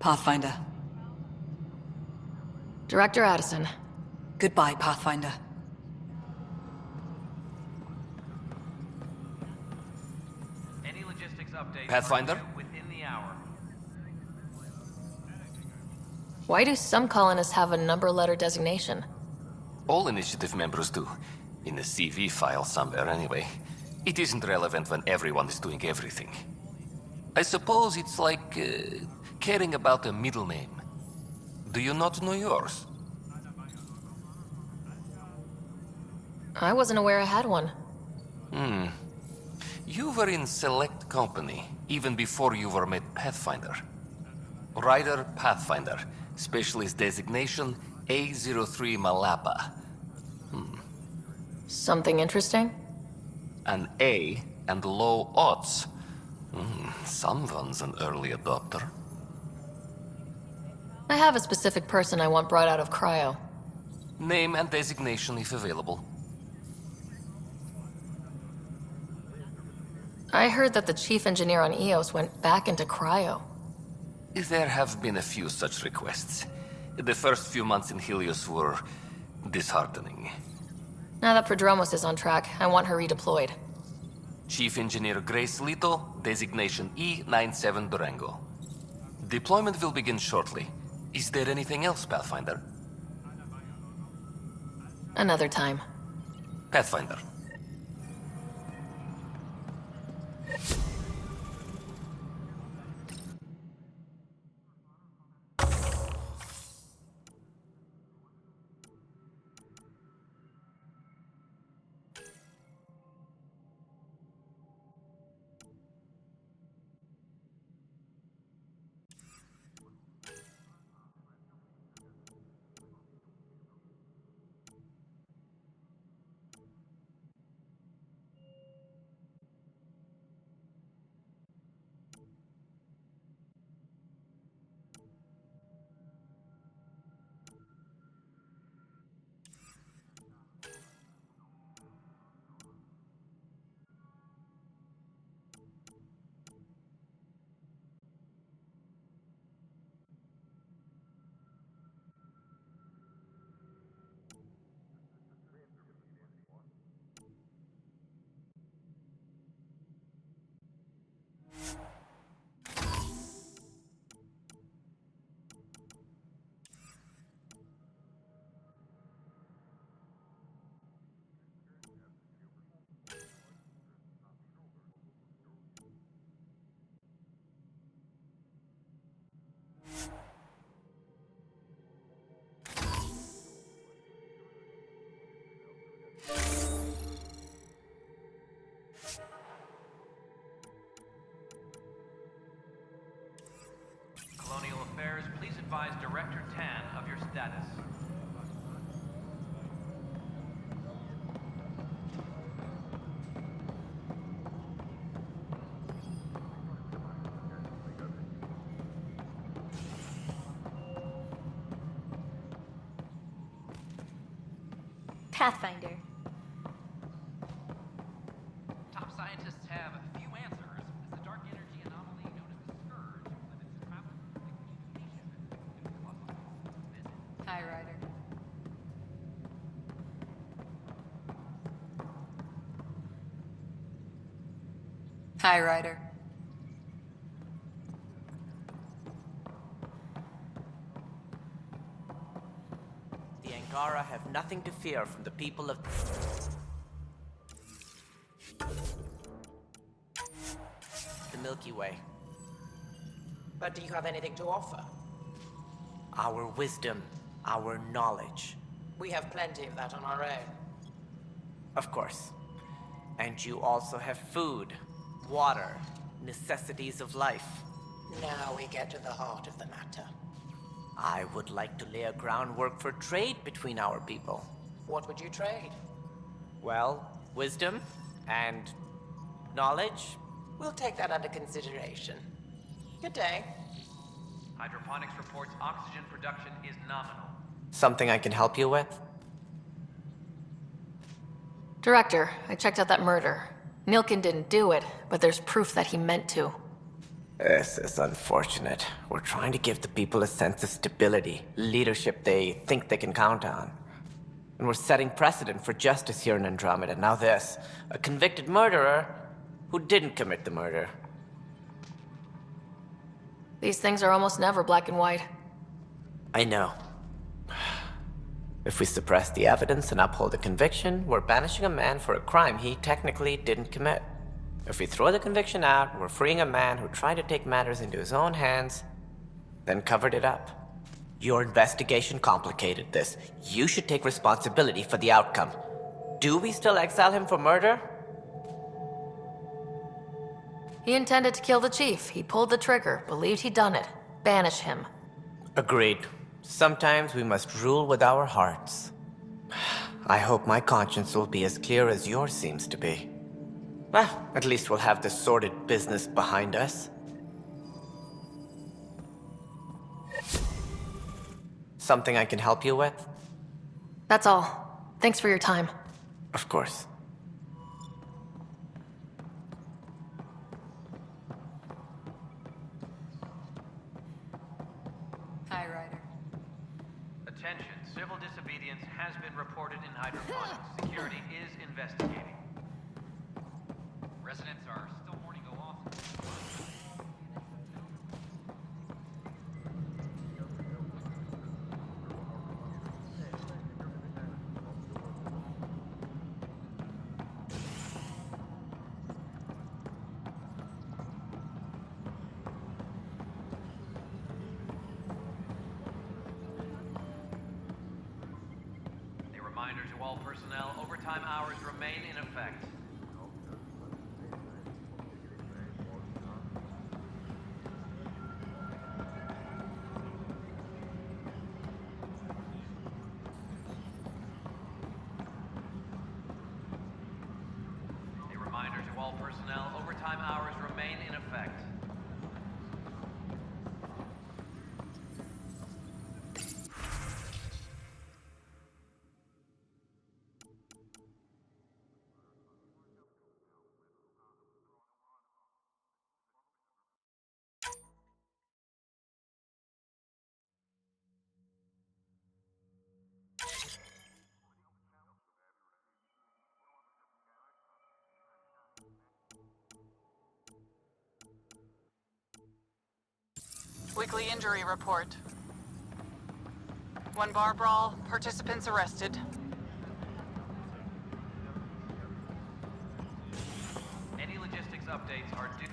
Pathfinder. Director Addison. Goodbye, Pathfinder. Any logistics updates Pathfinder? within the hour. Why do some colonists have a number letter designation? All Initiative members do. In the CV file somewhere, anyway. It isn't relevant when everyone is doing everything. I suppose it's like caring about a middle name. Do you not know yours? I wasn't aware I had one. You were in Select Company, even before you were made Pathfinder. Rider Pathfinder, Specialist Designation A03 Malapa. Something interesting? An A and low odds. Someone's an early adopter. I have a specific person I want brought out of cryo. Name and designation if available. I heard that the chief engineer on Eos went back into cryo. There have been a few such requests. The first few months in Helios were disheartening. Now that Prodromos is on track, I want her redeployed. Chief Engineer Grace Lito, designation E97 Durango. Deployment will begin shortly. Is there anything else, Pathfinder? Another time. Pathfinder. Colonial Affairs, please advise Director Tan of your status. Pathfinder. Top scientists have few answers as the dark energy anomaly known as the Scourge limits travel and communication. Hi, Ryder. Hi, Ryder. The Angara have nothing to fear from the people of the Milky Way. But do you have anything to offer? Our wisdom, our knowledge. We have plenty of that on our own. Of course. And you also have food, water, necessities of life. Now we get to the heart of the matter. I would like to lay a groundwork for trade between our people. What would you trade? Well, wisdom and knowledge. We'll take that under consideration. Good day. Hydroponics reports oxygen production is nominal. Something I can help you with? Director, I checked out that murder. Nilkin didn't do it, but there's proof that he meant to. This is unfortunate. We're trying to give the people a sense of stability, leadership they think they can count on. And we're setting precedent for justice here in Andromeda. Now this, a convicted murderer who didn't commit the murder. These things are almost never black and white. I know. If we suppress the evidence and uphold the conviction, we're banishing a man for a crime he technically didn't commit. If we throw the conviction out, we're freeing a man who tried to take matters into his own hands, then covered it up. Your investigation complicated this. You should take responsibility for the outcome. Do we still exile him for murder? He intended to kill the chief. He pulled the trigger, believed he'd done it. Banish him. Agreed. Sometimes we must rule with our hearts. I hope my conscience will be as clear as yours seems to be. Well, at least we'll have this sordid business behind us. Something I can help you with? That's all. Thanks for your time. Of course. Hi, Ryder. Attention, civil disobedience has been reported in hydroponics. Security is investigating. Residents are still mourning a loss. A reminder to all personnel, overtime hours remain in effect. A reminder to all personnel, overtime hours remain in effect. Weekly injury report. One bar brawl, participants arrested. Any logistics updates are due.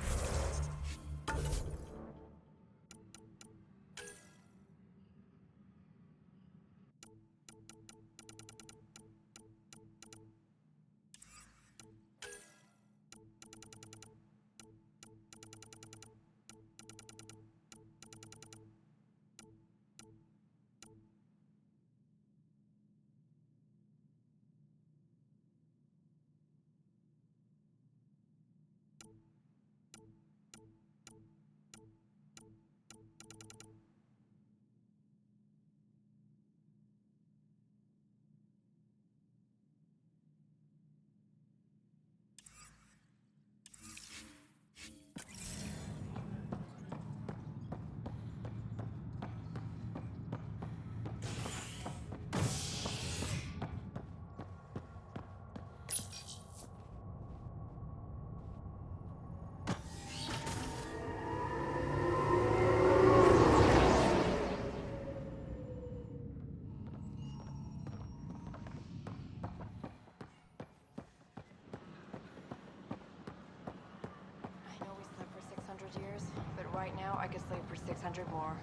I know we slept for 600 years, but right now I could sleep for 600 more.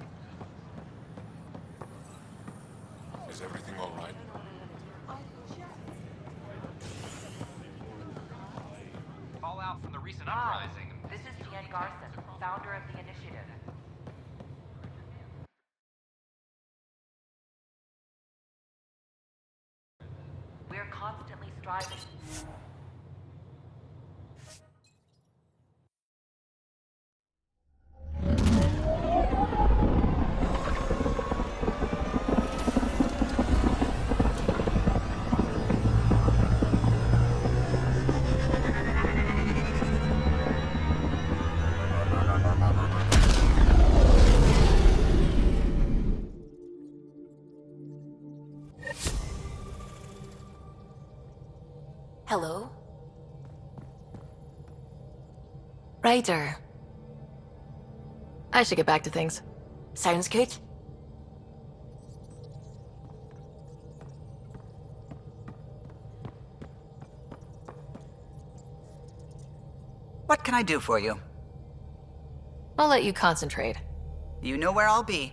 Is everything all right? Fallout from the recent uprising. This is Jen Garson, founder of the initiative. We're constantly striving. Hello? Ryder. I should get back to things. Sounds good. What can I do for you? I'll let you concentrate. You know where I'll be.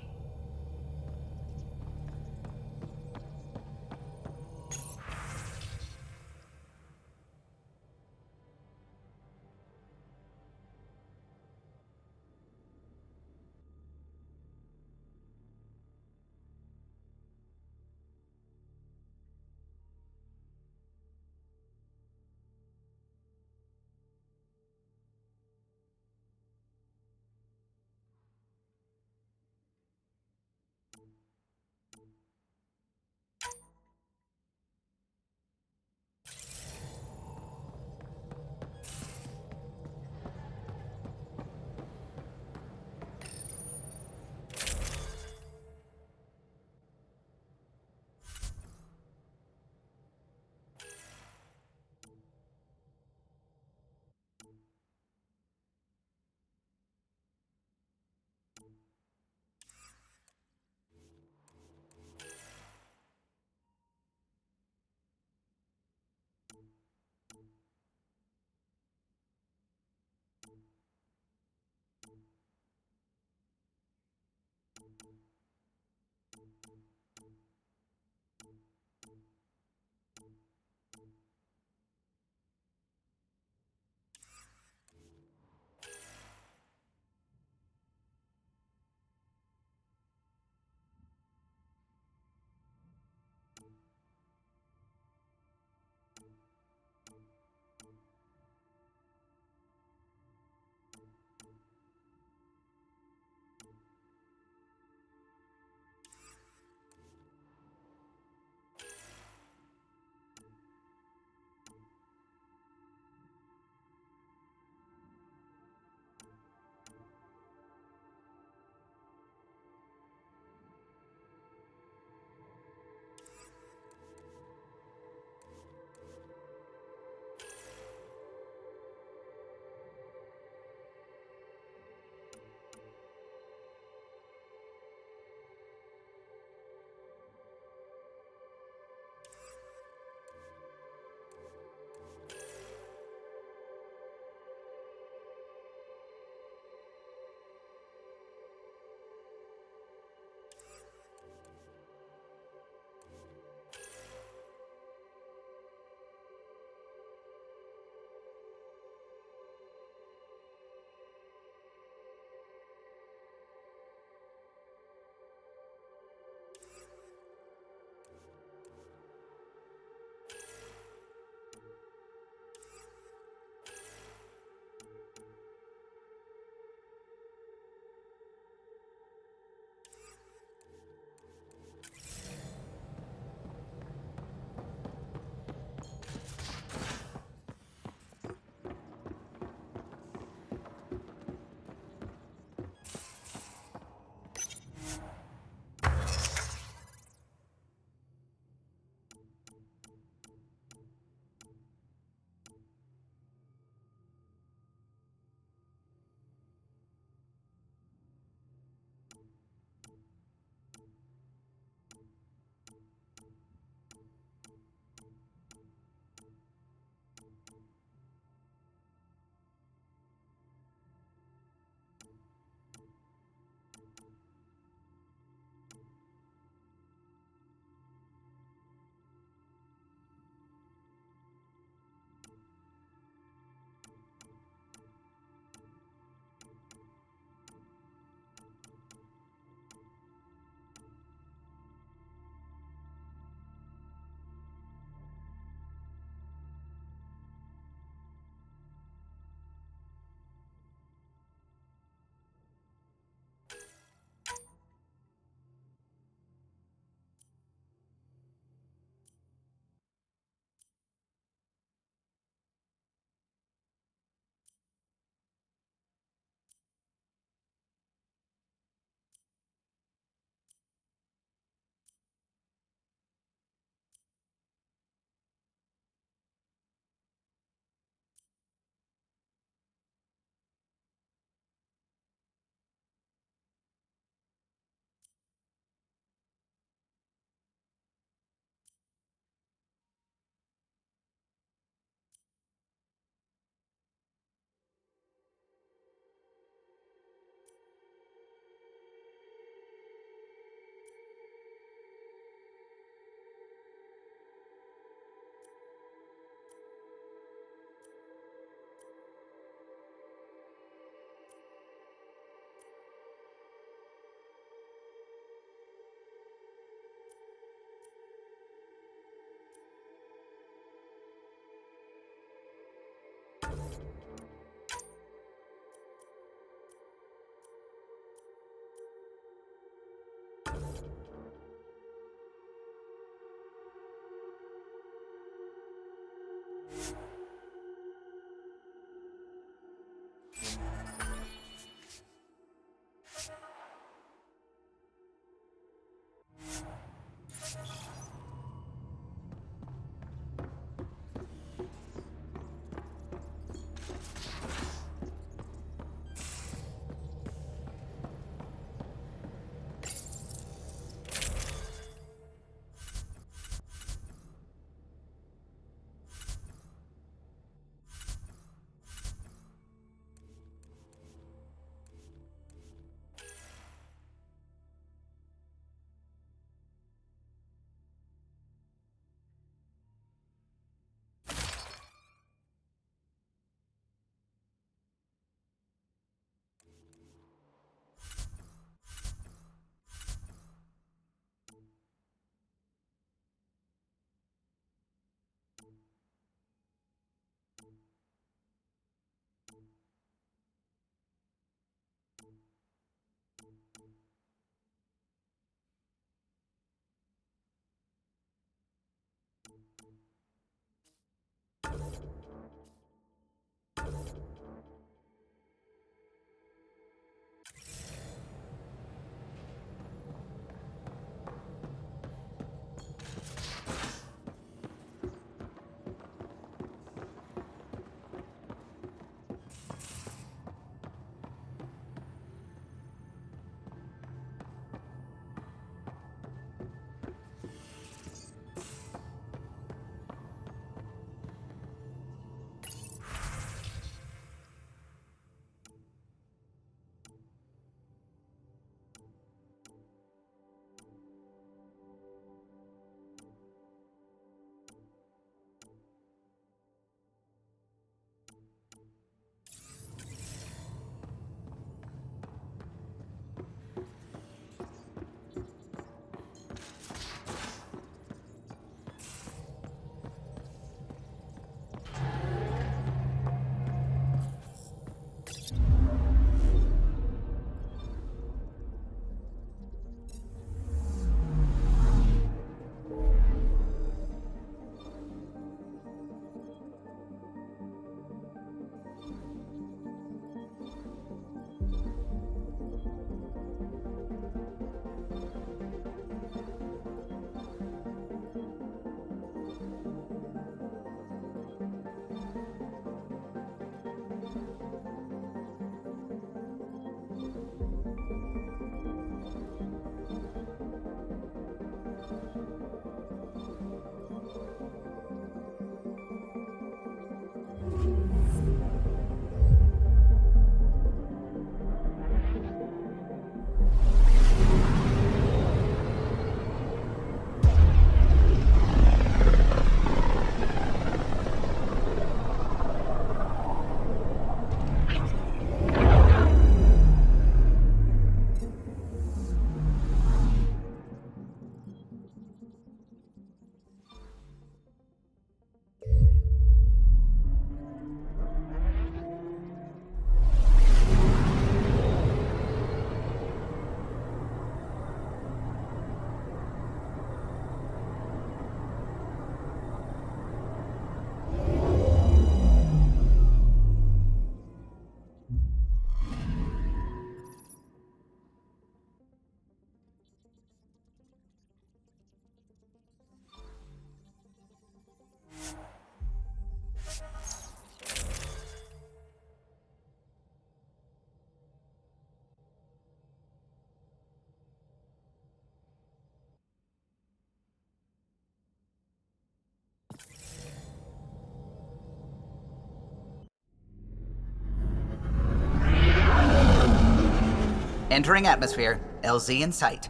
Entering atmosphere. LZ in sight.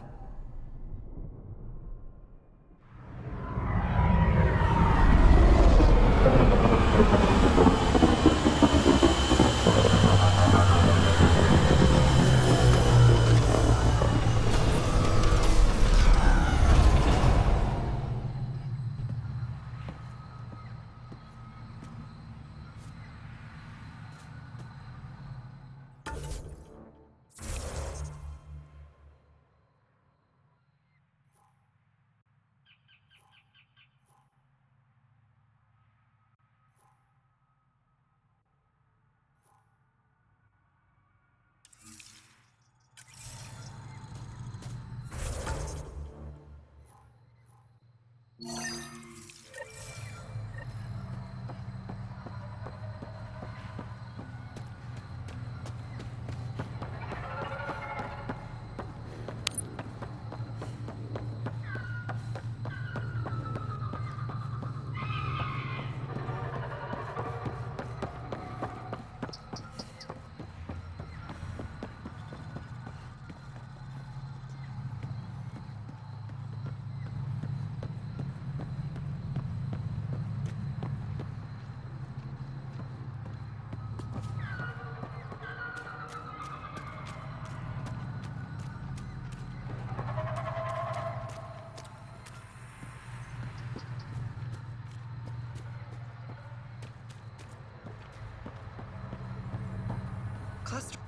Cluster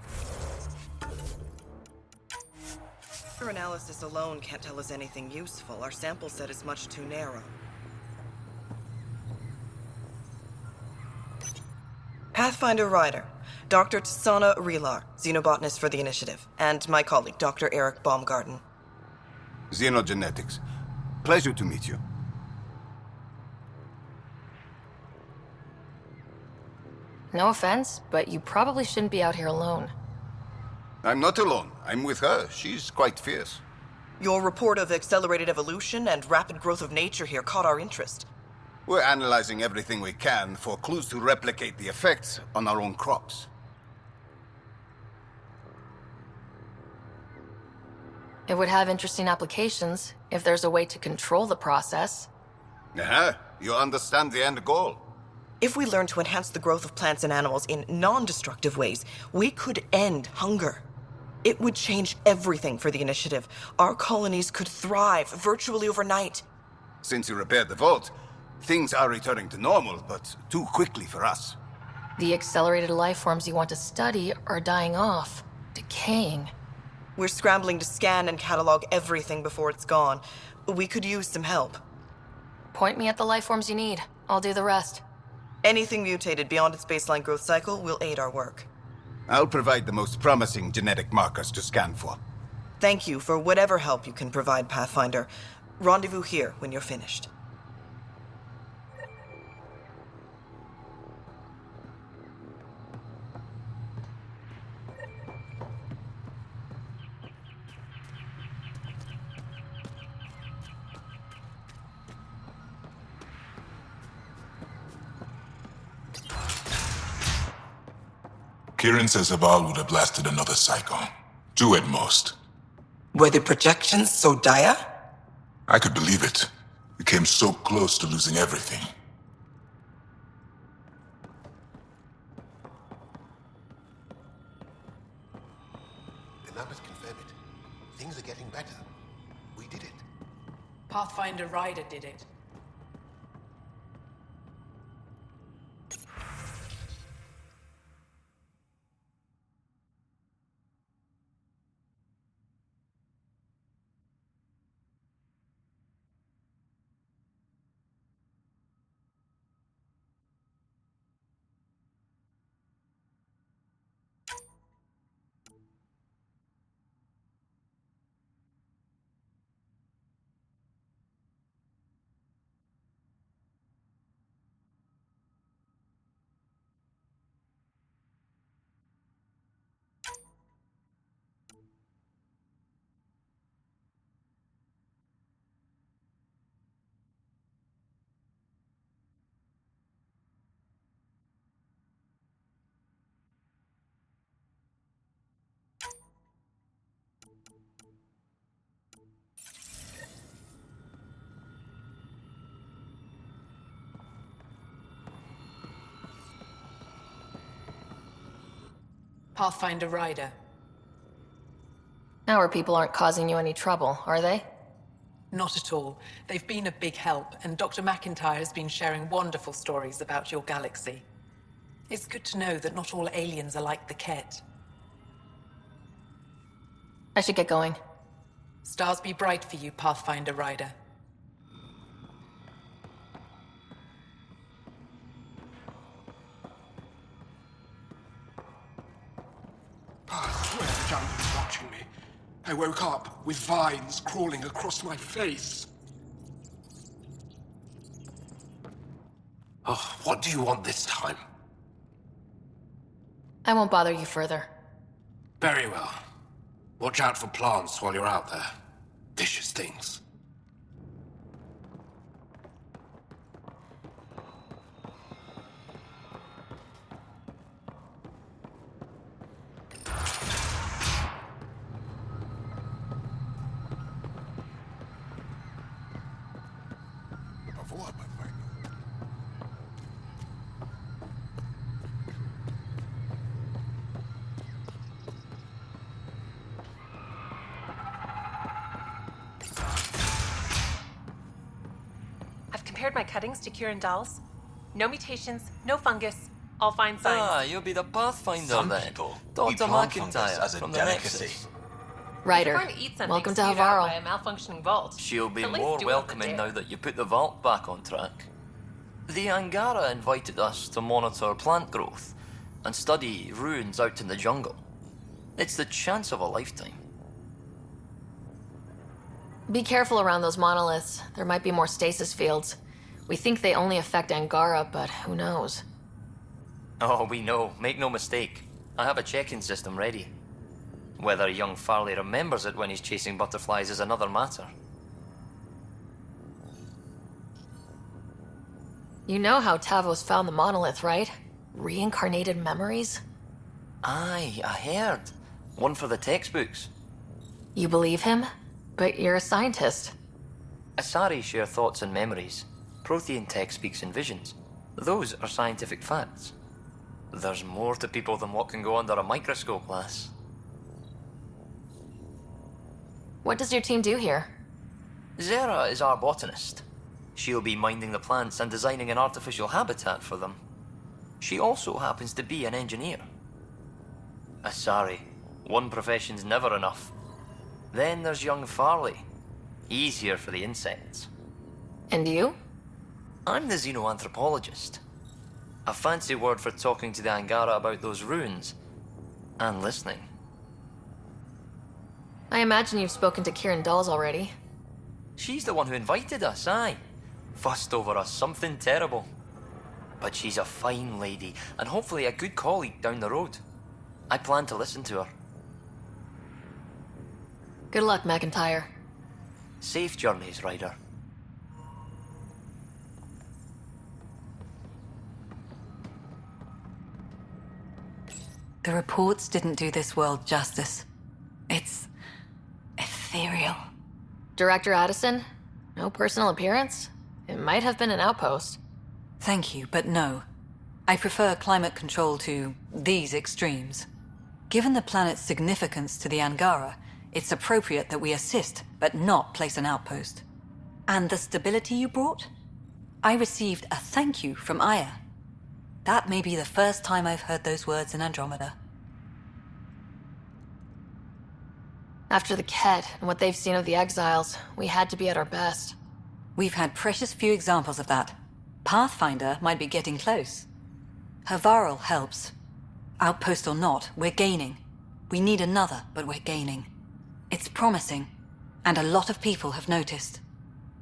analysis alone can't tell us anything useful. Our sample set is much too narrow. Pathfinder Ryder, Dr. Tsana Relar, xenobotanist for the Initiative, and my colleague, Dr. Eric Baumgarten. Xenogenetics. Pleasure to meet you. No offense, but you probably shouldn't be out here alone. I'm not alone. I'm with her. She's quite fierce. Your report of accelerated evolution and rapid growth of nature here caught our interest. We're analyzing everything we can for clues to replicate the effects on our own crops. It would have interesting applications if there's a way to control the process. You understand the end goal. If we learn to enhance the growth of plants and animals in non-destructive ways, we could end hunger. It would change everything for the Initiative. Our colonies could thrive virtually overnight. Since you repaired the vault, things are returning to normal, but too quickly for us. The accelerated life forms you want to study are dying off, decaying. We're scrambling to scan and catalog everything before it's gone. We could use some help. Point me at the life forms you need. I'll do the rest. Anything mutated beyond its baseline growth cycle will aid our work. I'll provide the most promising genetic markers to scan for. Thank you for whatever help you can provide, Pathfinder. Rendezvous here when you're finished. Kieran says Aval would have lasted another cycle. 2 at most. Were the projections so dire? I could believe it. We came so close to losing everything. The numbers confirm it. Things are getting better. We did it. Pathfinder Ryder did it. Pathfinder Ryder. Our people aren't causing you any trouble, are they? Not at all. They've been a big help, and Dr. McIntyre has been sharing wonderful stories about your galaxy. It's good to know that not all aliens are like the Ket. I should get going. Stars be bright for you, Pathfinder Ryder. I swear the jungle's watching me. I woke up with vines crawling across my face. Oh, what do you want this time? I won't bother you further. Very well. Watch out for plants while you're out there. Vicious things. Compared my cuttings to Kirindal's. No mutations, no fungus, all fine signs. Ah, you'll be the Pathfinder Some then. people Dr. eat plant fungus McIntyre as a from delicacy. the Nexus. Ryder, You're going to eat something welcome to spewed out Havarl. by a malfunctioning vault. She'll be At least more do it welcoming with now that you put the vault back on track. The Angara invited us to monitor plant growth and study ruins out in the jungle. It's the chance of a lifetime. Be careful around those monoliths. There might be more stasis fields. We think they only affect Angara, but who knows? Oh, we know. Make no mistake. I have a check-in system ready. Whether young Farley remembers it when he's chasing butterflies is another matter. You know how Tavos found the monolith, right? Reincarnated memories? Aye, I heard. One for the textbooks. You believe him? But you're a scientist. Asari share thoughts and memories. Prothean tech speaks in visions. Those are scientific facts. There's more to people than what can go under a microscope, lass. What does your team do here? Zera is our botanist. She'll be minding the plants and designing an artificial habitat for them. She also happens to be an engineer. Asari, one profession's never enough. Then there's young Farley. He's here for the insects. And you? I'm the xenoanthropologist. A fancy word for talking to the Angara about those ruins. And listening. I imagine you've spoken to Kirindal's already. She's the one who invited us, aye. Fussed over us something terrible. But she's a fine lady, and hopefully a good colleague down the road. I plan to listen to her. Good luck, McIntyre. Safe journeys, Ryder. The reports didn't do this world justice. It's ethereal. Director Addison? No personal appearance? It might have been an outpost. Thank you, but no. I prefer climate control to these extremes. Given the planet's significance to the Angara, it's appropriate that we assist, but not place an outpost. And the stability you brought? I received a thank you from Aya. That may be the first time I've heard those words in Andromeda. After the Ket and what they've seen of the exiles, we had to be at our best. We've had precious few examples of that. Pathfinder might be getting close. Havarl helps. Outpost or not, we're gaining. We need another, but we're gaining. It's promising, and a lot of people have noticed.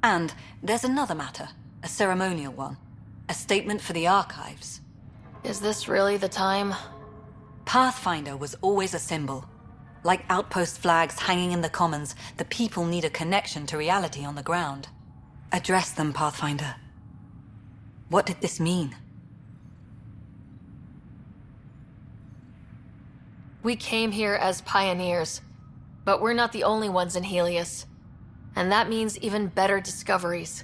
And there's another matter, a ceremonial one. A statement for the archives. Is this really the time? Pathfinder was always a symbol. Like outpost flags hanging in the commons, the people need a connection to reality on the ground. Address them, Pathfinder. What did this mean? We came here as pioneers, but we're not the only ones in Helios. And that means even better discoveries.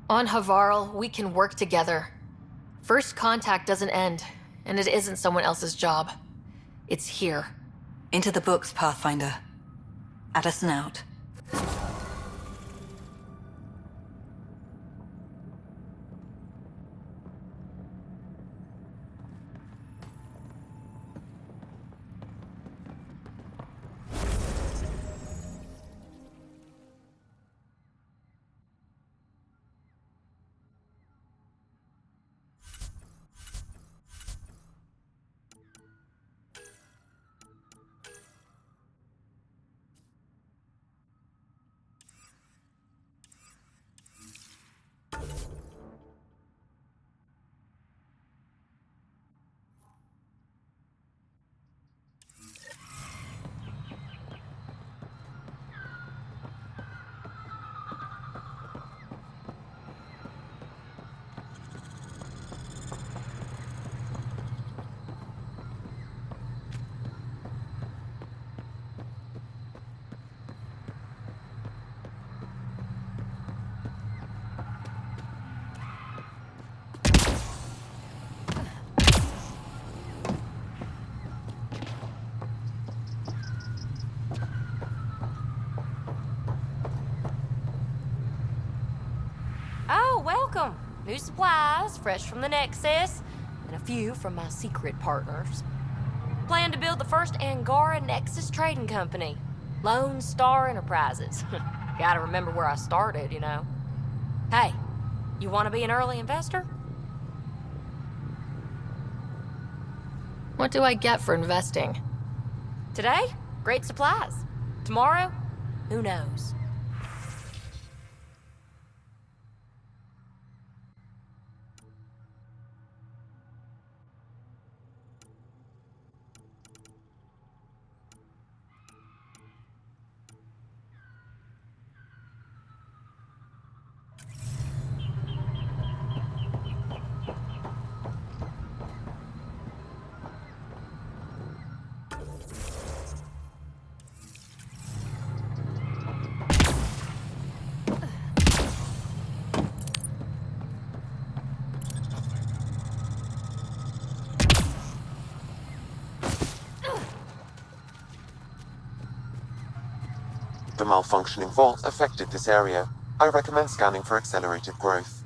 On Havarl, we can work together. First contact doesn't end, and it isn't someone else's job. It's here. Into the books, Pathfinder. Addison out. Oh, welcome. New supplies, fresh from the Nexus, and a few from my secret partners. Plan to build the first Angara Nexus trading company. Lone Star Enterprises. Gotta remember where I started, you know. Hey, you want to be an early investor? What do I get for investing? Today, great supplies. Tomorrow, who knows? The malfunctioning vault affected this area. I recommend scanning for accelerated growth.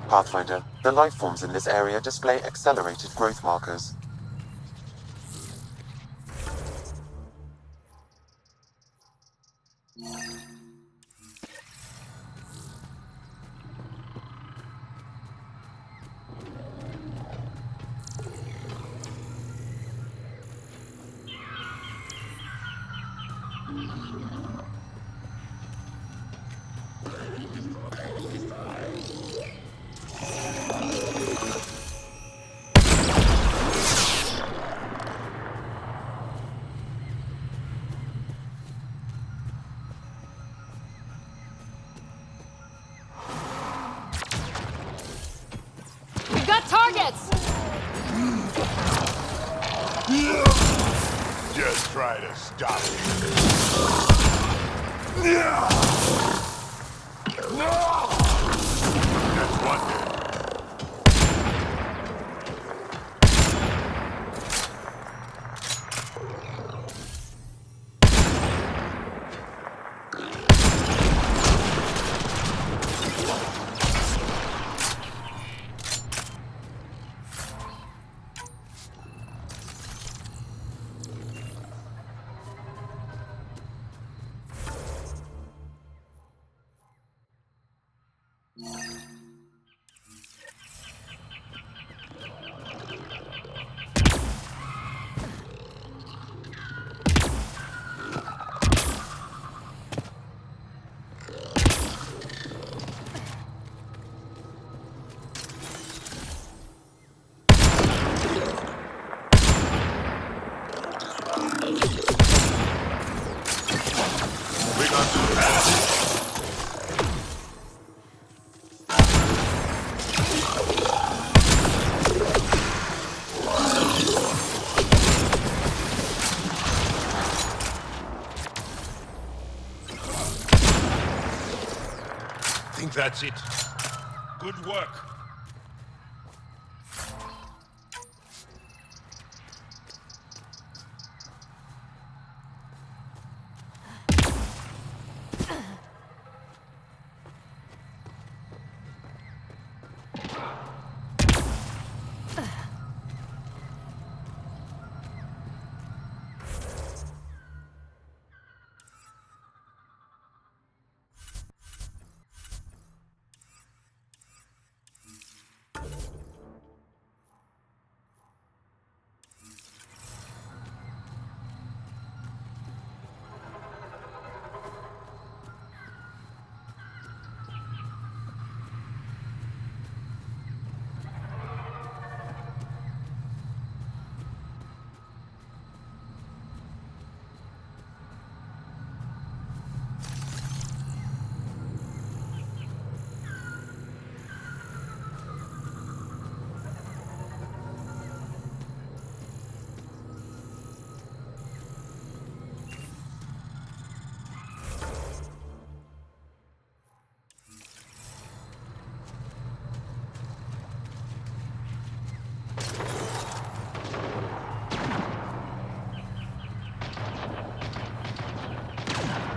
Pathfinder, the life forms in this area display accelerated growth markers. We've got targets! Just try to stop it. That's one dead. that's it. Good work.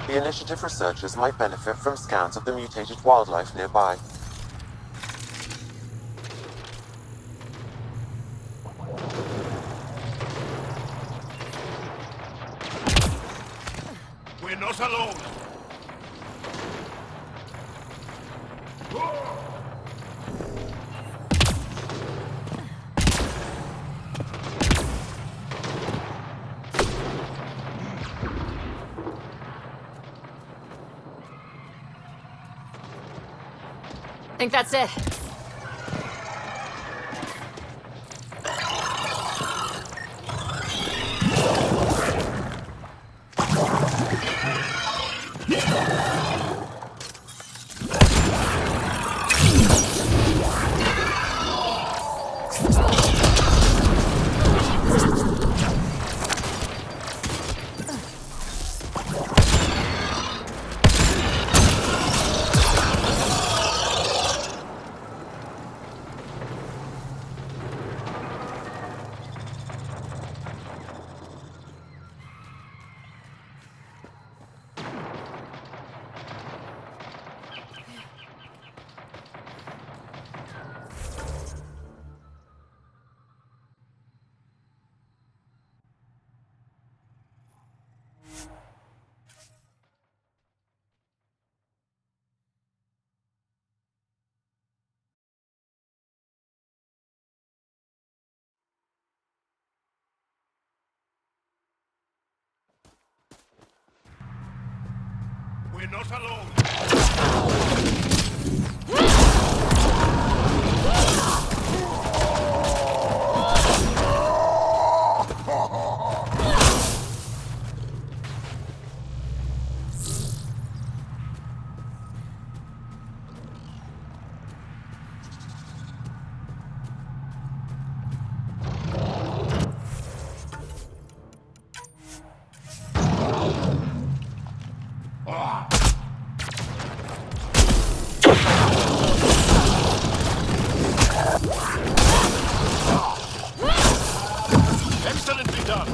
The Initiative researchers might benefit from scans of the mutated wildlife nearby. We're not alone. I think that's it. We're not alone. Excellently done.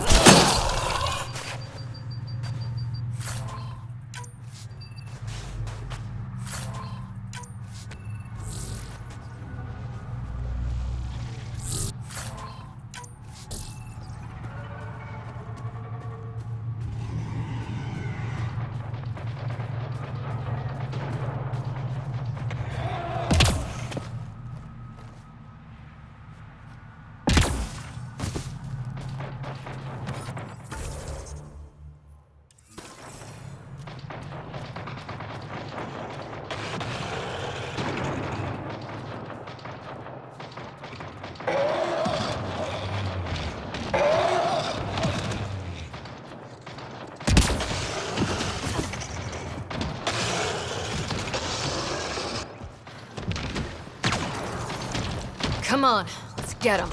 Come on, let's get him.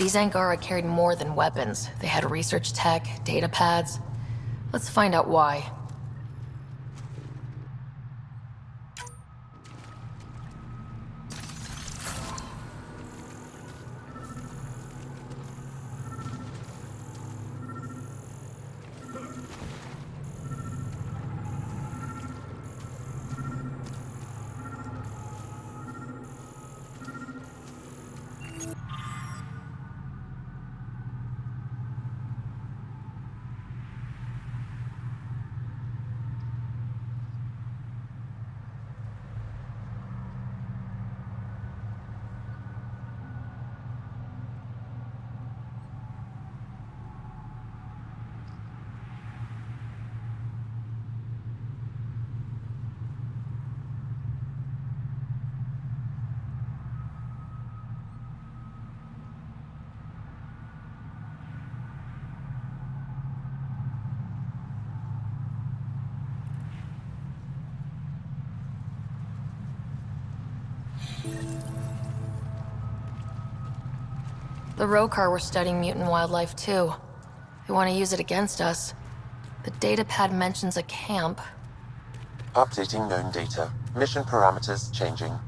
These Angara carried more than weapons. They had research tech, data pads. Let's find out why. The Rokar were studying mutant wildlife too. They want to use it against us. The datapad mentions a camp. Updating known data. Mission parameters changing.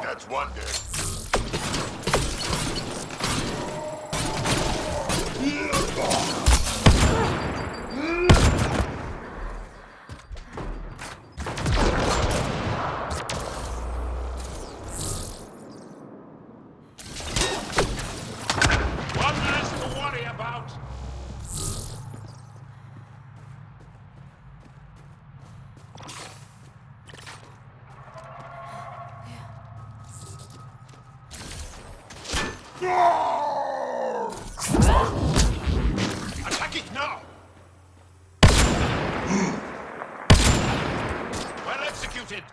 That's one dead. One less to worry about. Attack it now! Well executed!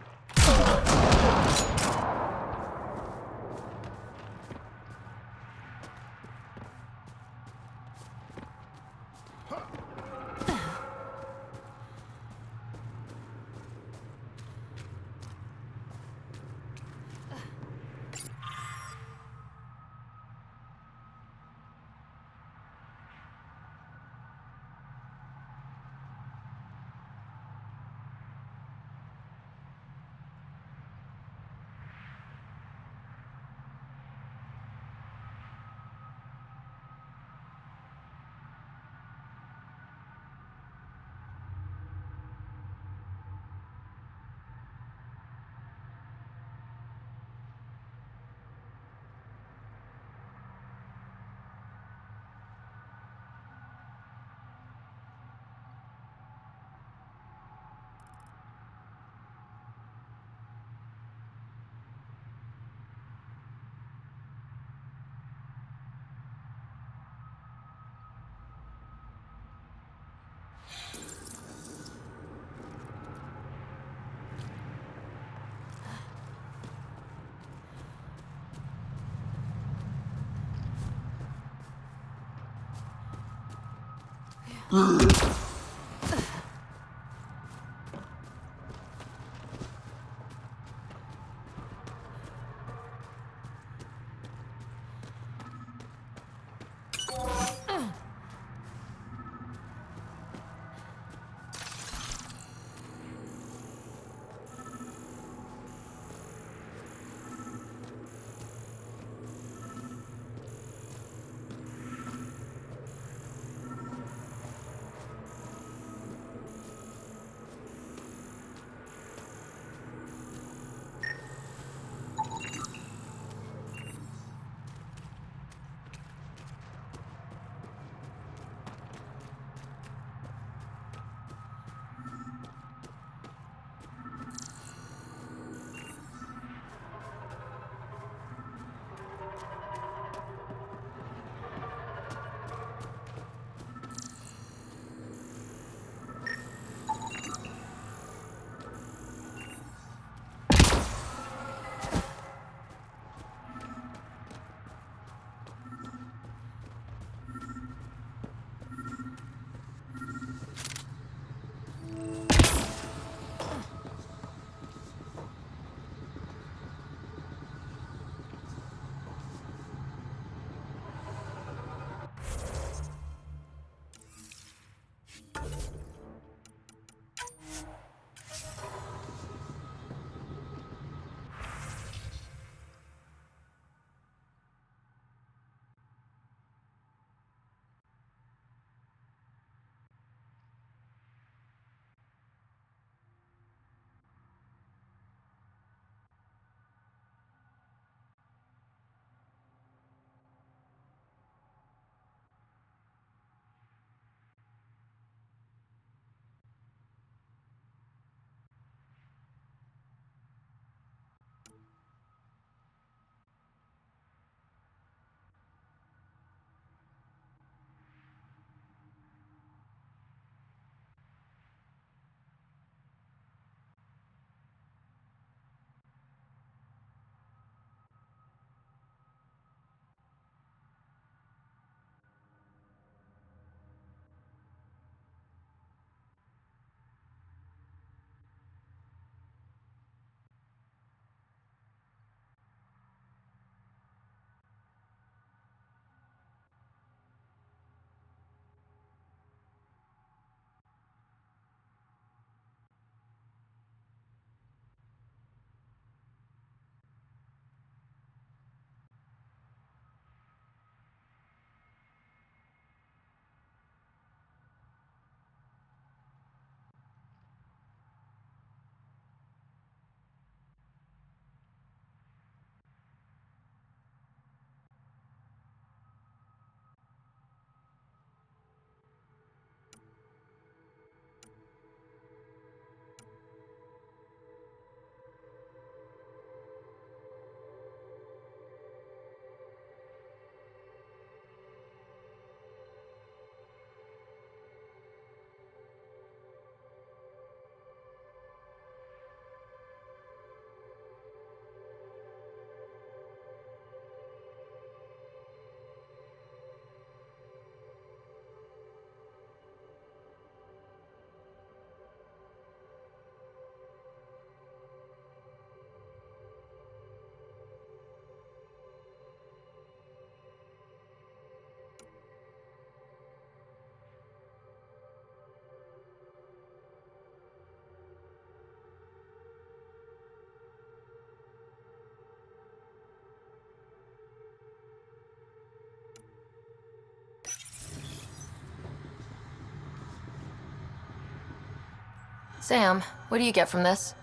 Sam, what do you get from this?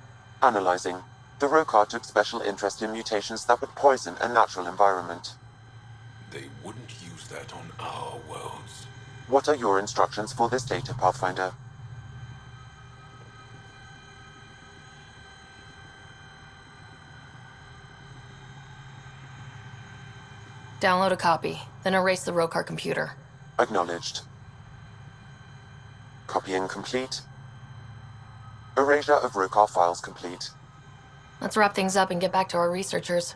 Analyzing. The Rokar took special interest in mutations that would poison a natural environment. They wouldn't use that on our worlds. What are your instructions for this data, Pathfinder? Download a copy, then erase the Rokar computer. Acknowledged. Copying complete. Erasure of Rokar files complete. Let's wrap things up and get back to our researchers.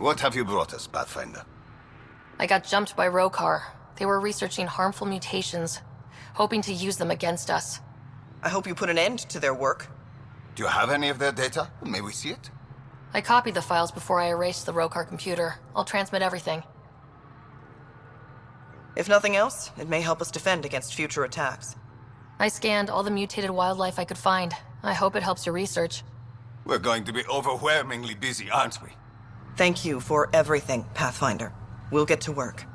What have you brought us, Pathfinder? I got jumped by Rokar. They were researching harmful mutations, hoping to use them against us. I hope you put an end to their work. Do you have any of their data? May we see it? I copied the files before I erased the Rokar computer. I'll transmit everything. If nothing else, it may help us defend against future attacks. I scanned all the mutated wildlife I could find. I hope it helps your research. We're going to be overwhelmingly busy, aren't we? Thank you for everything, Pathfinder. We'll get to work.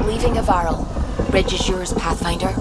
Leaving Havaral. Reg is yours, Pathfinder.